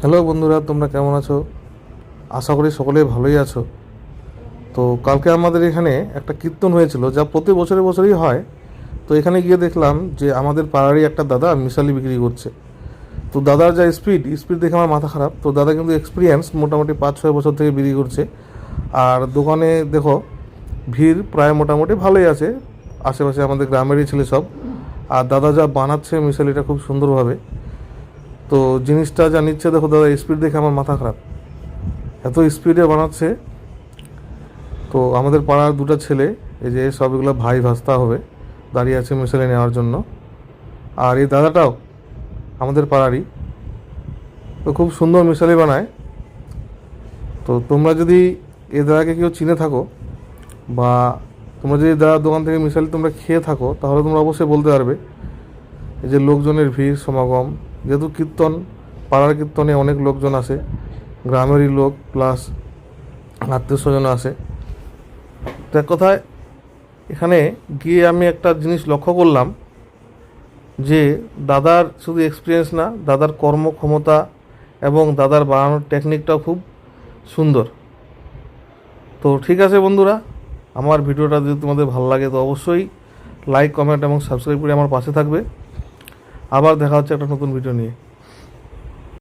Hello বন্ধুরা, তোমরা কেমন আছো? আশা করি সকলেই ভালোই আছো। তো কালকে আমাদের এখানে একটা কীর্তন হয়েছিল, যা প্রতি বছরে বছরই হয়। তো এখানে গিয়ে দেখলাম যে আমাদের পাড়ারই একটা দাদা মিশালি বিক্রি করছে। তো দাদার যা স্পিড দেখে আমার মাথা খারাপ। তো দাদা কিন্তু এক্সপিরিয়েন্স, মোটামুটি 5-6 বছর থেকে বিক্রি করছে। আর দোকানে দেখো ভিড় প্রায় মোটামুটি ভালোই আছে, আশেপাশে আমাদের গ্রামেরই ছেলে সব। আর দাদা যা বানাচ্ছে মিশালিটা খুব সুন্দরভাবে। তো জিনিসটা যা নিচ্ছে দেখো, দাদা স্পিড দেখে আমার মাথা খারাপ, এত স্পিডে বানাচ্ছে। তো আমাদের পাড়ার দুটো ছেলে, এই যে সব এগুলো ভাই ভাস্তা হবে, দাঁড়িয়ে আছে মিশালি নেওয়ার জন্য। আর এই দাদাটাও আমাদের পাড়ারই, তো খুব সুন্দর মিশালি বানায়। তো তোমরা যদি এই দাদাকে কেউ চিনে থাকো, বা তোমরা যদি দাদার দোকান থেকে মিশালি তোমরা খেয়ে থাকো, তাহলে তোমরা অবশ্যই বলতে পারবে। এই যে লোকজনের ভিড় সমাগম, যেহেতু কীর্তন, পাড়ার কীর্তনে অনেক লোকজন আসে, গ্রামেরই লোক প্লাস আত্মীয় স্বজন আসে। তো এক কথায় এখানে গিয়ে আমি একটা জিনিস লক্ষ্য করলাম যে দাদার শুধু এক্সপিরিয়েন্স না, দাদার কর্মক্ষমতা এবং দাদার বানানোর টেকনিকটাও খুব সুন্দর। তো ঠিক আছে বন্ধুরা, আমার ভিডিওটা যদি তোমাদের ভালো লাগে তো অবশ্যই লাইক, কমেন্ট এবং সাবস্ক্রাইব করে আমার পাশে থাকবে। আবার দেখা হচ্ছে একটা নতুন ভিডিও নিয়ে।